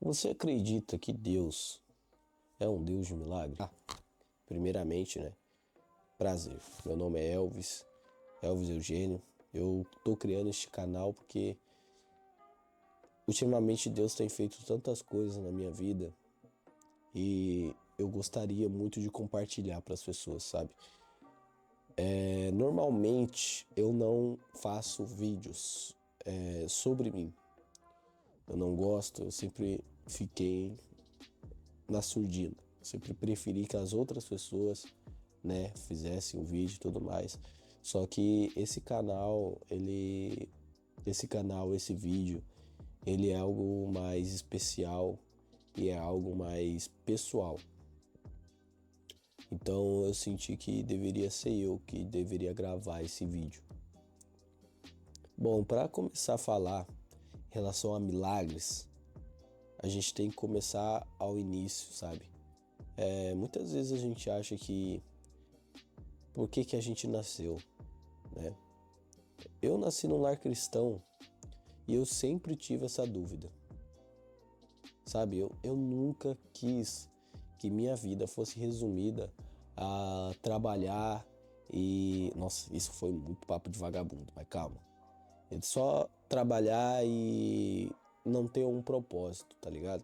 Você acredita que Deus é um Deus de milagre? Primeiramente, né? Prazer. Meu nome é Elvis Eugênio. Eu tô criando este canal porque ultimamente Deus tem feito tantas coisas na minha vida e eu gostaria muito de compartilhar para as pessoas, sabe? Normalmente eu não faço vídeos sobre mim. Eu não gosto, eu sempre fiquei na surdina. Sempre preferi que as outras pessoas, né, fizessem o vídeo e tudo mais. Só que esse vídeo, ele é algo mais especial e é algo mais pessoal. Então eu senti que deveria ser eu que deveria gravar esse vídeo. Bom, para começar a falar em relação a milagres, a gente tem que começar ao início, sabe? Muitas vezes a gente acha que por que a gente nasceu, né? Eu nasci num lar cristão e eu sempre tive essa dúvida, sabe? Eu nunca quis que minha vida fosse resumida a trabalhar e... Nossa, isso foi muito papo de vagabundo, mas calma. É só trabalhar e não ter um propósito, tá ligado?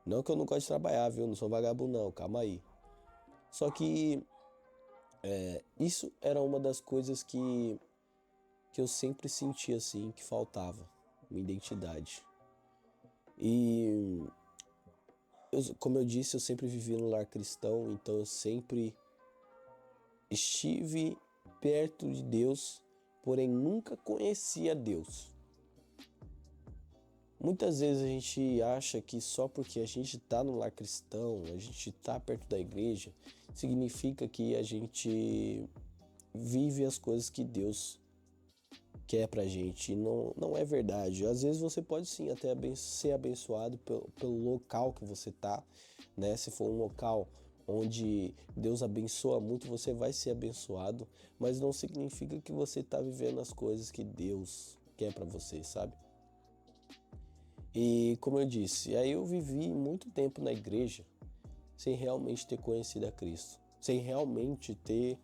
Não que eu não goste de trabalhar, viu? Não sou vagabundo não, calma aí. Só que isso era uma das coisas que eu sempre senti assim, que faltava, uma identidade. E como eu disse, eu sempre vivi no lar cristão, então eu sempre estive perto de Deus, porém nunca conhecia Deus. Muitas vezes a gente acha que só porque a gente está no lar cristão, a gente está perto da igreja, significa que a gente vive as coisas que Deus quer pra gente. E não é verdade. Às vezes você pode sim até ser abençoado pelo local que você tá, né? Se for um local onde Deus abençoa muito, você vai ser abençoado, mas não significa que você tá vivendo as coisas que Deus quer pra você, sabe? E como eu disse, aí eu vivi muito tempo na igreja sem realmente ter conhecido a Cristo, sem realmente ter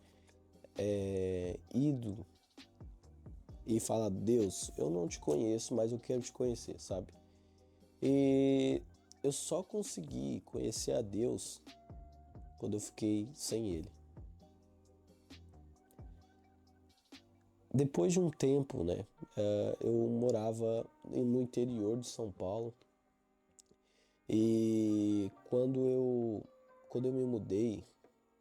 ido e falar: Deus, eu não te conheço, mas eu quero te conhecer, sabe? E eu só consegui conhecer a Deus quando eu fiquei sem Ele. Depois de um tempo, né, eu morava no interior de São Paulo e quando eu me mudei,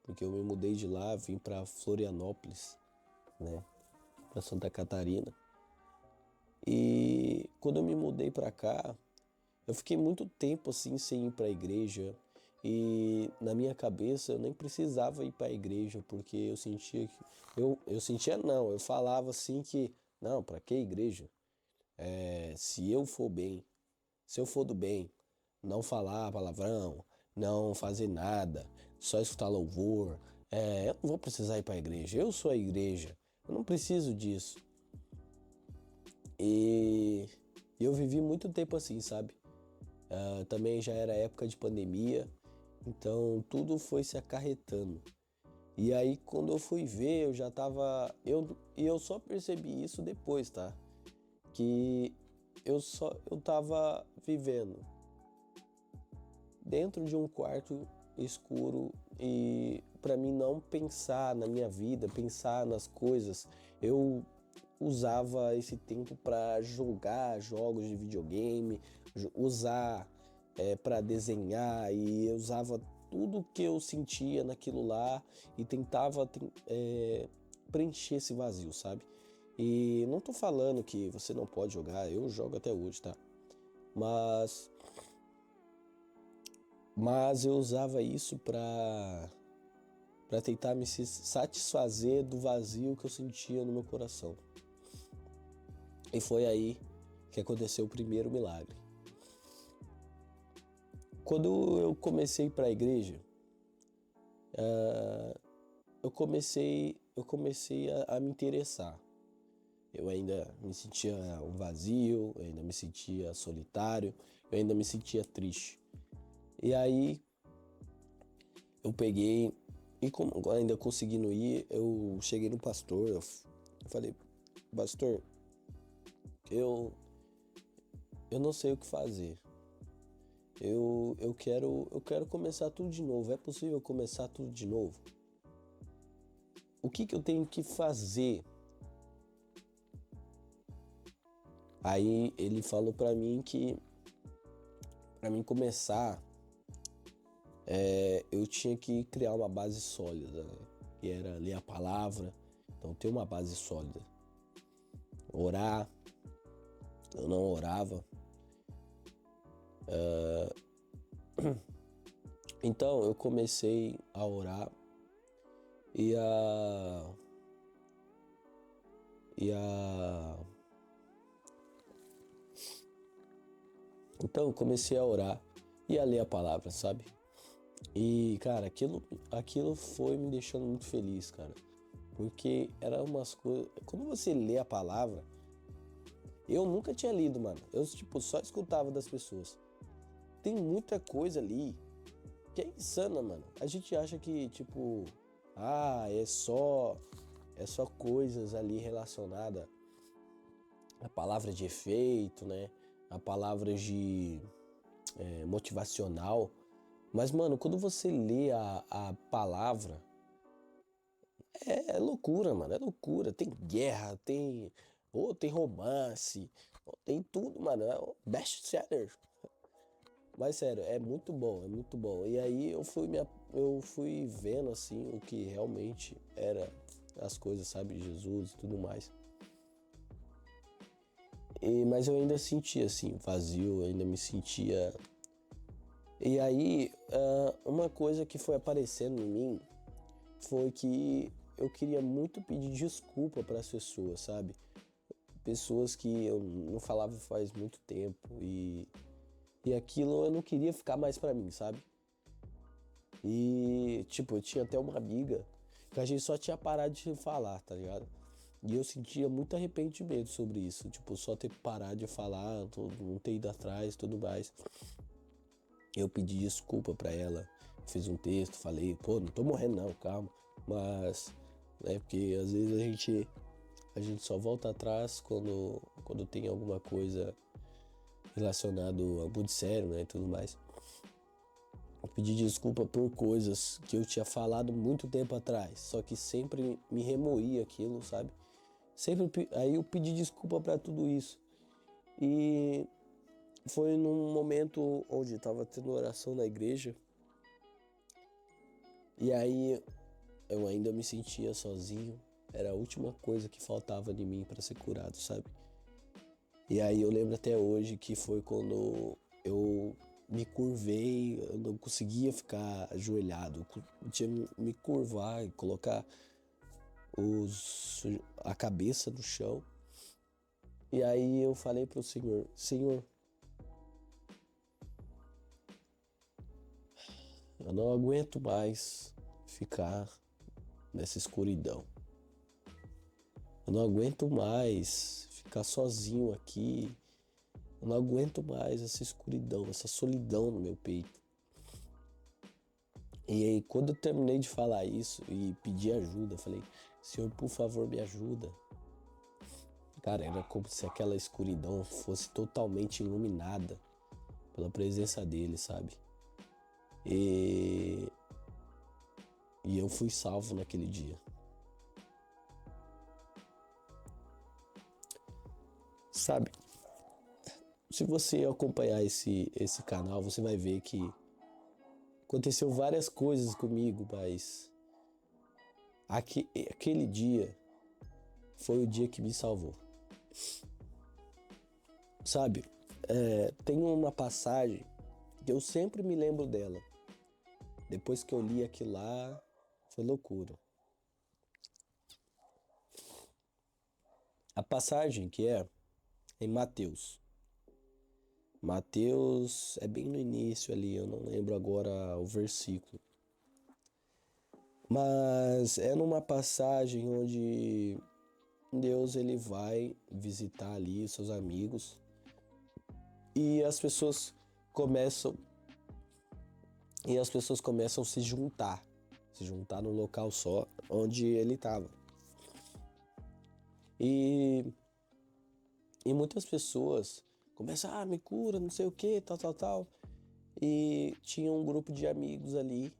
porque eu me mudei de lá, vim para Florianópolis, né, para Santa Catarina. E quando eu me mudei para cá, eu fiquei muito tempo assim sem ir para a igreja e na minha cabeça eu nem precisava ir para a igreja porque eu sentia que eu sentia não, eu falava assim que não, para que igreja? Se eu for bem, se eu for do bem, não falar palavrão, não fazer nada, só escutar louvor, eu não vou precisar ir para a igreja. Eu sou a igreja, eu não preciso disso. E eu vivi muito tempo assim, sabe? Também já era época de pandemia, então tudo foi se acarretando. E aí quando eu fui ver, eu já tava. Eu só percebi isso depois, tá? Que eu tava vivendo dentro de um quarto escuro e para mim não pensar na minha vida, pensar nas coisas, eu usava esse tempo para jogar jogos de videogame, usar para desenhar e eu usava tudo que eu sentia naquilo lá e tentava preencher esse vazio, sabe? E não tô falando que você não pode jogar, eu jogo até hoje, tá? Mas eu usava isso para tentar me satisfazer do vazio que eu sentia no meu coração. E foi aí que aconteceu o primeiro milagre. Quando eu comecei para a igreja, eu comecei a me interessar. Eu ainda me sentia um vazio, eu ainda me sentia solitário, eu ainda me sentia triste. E aí eu peguei e como ainda conseguindo ir, eu cheguei no pastor, eu falei, pastor, eu não sei o que fazer. Eu quero começar tudo de novo. É possível começar tudo de novo? O que eu tenho que fazer? Aí ele falou pra mim que pra mim começar, eu tinha que criar uma base sólida, né? Que era ler a palavra, então ter uma base sólida. Orar, eu não orava. Então eu comecei a orar e a e a então eu comecei a orar e a ler a palavra, sabe? E cara, aquilo foi me deixando muito feliz, cara, porque eram umas coisas. Quando você lê a palavra, eu nunca tinha lido, mano. Eu tipo só escutava das pessoas. Tem muita coisa ali que é insana, mano. A gente acha que tipo, é só coisas ali relacionadas à palavra de efeito, né? A palavra de motivacional. Mas, mano, quando você lê a palavra, é loucura, mano. É loucura. Tem guerra, tem romance, tem tudo, mano. É um best-seller. Mas sério, é muito bom, é muito bom. E aí eu fui vendo assim o que realmente era as coisas, sabe, de Jesus e tudo mais. Mas eu ainda sentia assim, vazio, eu ainda me sentia. E aí, uma coisa que foi aparecendo em mim foi que eu queria muito pedir desculpa para as pessoas, sabe? Pessoas que eu não falava faz muito tempo e aquilo eu não queria ficar mais pra mim, sabe? E, tipo, eu tinha até uma amiga que a gente só tinha parado de falar, tá ligado? E eu sentia muito arrependimento sobre isso, tipo, só ter parado de falar, não ter ido atrás e tudo mais. Eu pedi desculpa pra ela, fiz um texto, falei, pô, não tô morrendo não, calma. Mas, né, porque às vezes a gente só volta atrás quando tem alguma coisa relacionada a muito sério, né, e tudo mais. Eu pedi desculpa por coisas que eu tinha falado muito tempo atrás, só que sempre me remoía aquilo, sabe? Aí eu pedi desculpa pra tudo isso. E foi num momento onde estava tendo oração na igreja. E aí eu ainda me sentia sozinho. Era a última coisa que faltava de mim para ser curado, sabe? E aí eu lembro até hoje que foi quando eu me curvei, eu não conseguia ficar ajoelhado. Eu tinha que me curvar e colocar a cabeça no chão. E aí eu falei pro Senhor, Senhor, eu não aguento mais ficar nessa escuridão. Eu não aguento mais ficar sozinho aqui. Eu não aguento mais essa escuridão, essa solidão no meu peito. E aí, quando eu terminei de falar isso e pedir ajuda, eu falei, Senhor, por favor, me ajuda. Cara, era como se aquela escuridão fosse totalmente iluminada pela presença dele, sabe? E, e eu fui salvo naquele dia. Sabe? Se você acompanhar esse canal, você vai ver que aconteceu várias coisas comigo, mas aquele dia foi o dia que me salvou. Sabe? Tem uma passagem que eu sempre me lembro dela. Depois que eu li aquilo lá, foi loucura. A passagem que é em Mateus. Mateus é bem no início ali, eu não lembro agora o versículo. Mas é numa passagem onde Deus ele vai visitar ali seus amigos e as pessoas começam e as pessoas começam a se juntar num local só onde ele estava. E muitas pessoas começam, me cura, não sei o que, tal. E tinha um grupo de amigos ali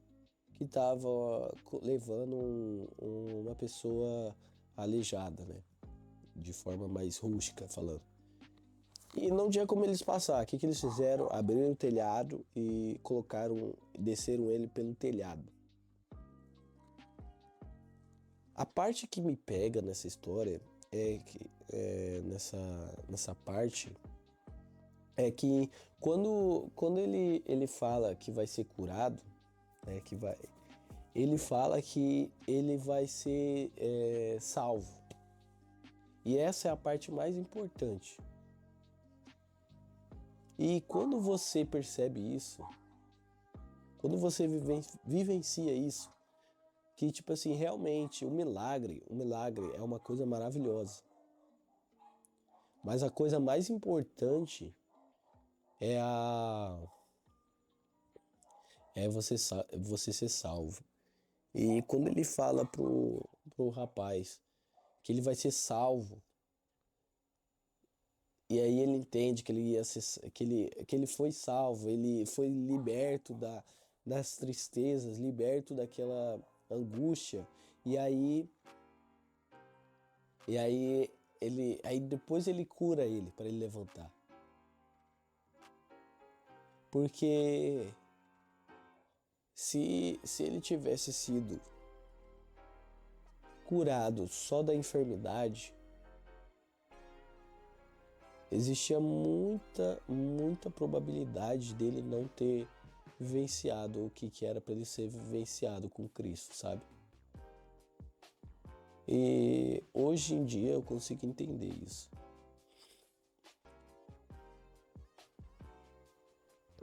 que tava levando uma pessoa aleijada, né? De forma mais rústica falando. E não tinha como eles passar. O que eles fizeram? Abriram o telhado e desceram ele pelo telhado. A parte que me pega nessa história nessa parte é que quando ele fala que vai ser curado, né, ele fala que ele vai ser salvo. E essa é a parte mais importante. E quando você percebe isso, quando você vivencia isso, que tipo assim, realmente o milagre é uma coisa maravilhosa. Mas a coisa mais importante é você ser salvo. E quando ele fala pro rapaz que ele vai ser salvo, e aí ele entende que ele ia ser, que ele foi salvo, ele foi liberto das tristezas, liberto daquela angústia, e aí aí depois ele cura ele para ele levantar. Porque se ele tivesse sido curado só da enfermidade, existia muita probabilidade dele não ter vivenciado o que era para ele ser vivenciado com Cristo, sabe? E hoje em dia eu consigo entender isso.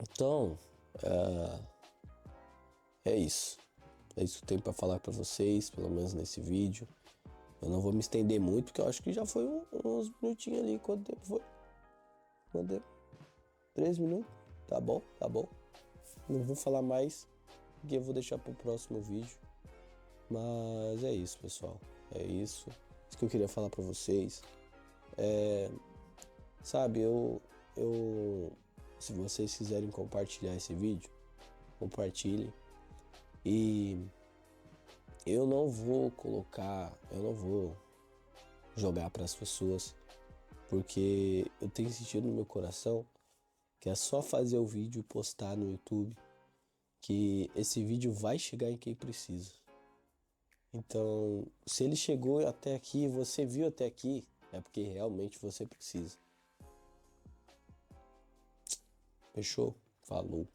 Então, é isso. É isso que eu tenho para falar para vocês, pelo menos nesse vídeo. Eu não vou me estender muito, porque eu acho que já foi uns minutinhos ali. Quanto tempo foi? Quanto tempo? 3 minutos? Tá bom. Não vou falar mais, porque eu vou deixar pro próximo vídeo. Mas é isso, pessoal. É isso. Isso que eu queria falar para vocês. Sabe, se vocês quiserem compartilhar esse vídeo, compartilhem. E eu não vou jogar para as pessoas, porque eu tenho sentido no meu coração que é só fazer o vídeo e postar no YouTube, que esse vídeo vai chegar em quem precisa. Então, se ele chegou até aqui, você viu até aqui, é porque realmente você precisa. Fechou? Falou.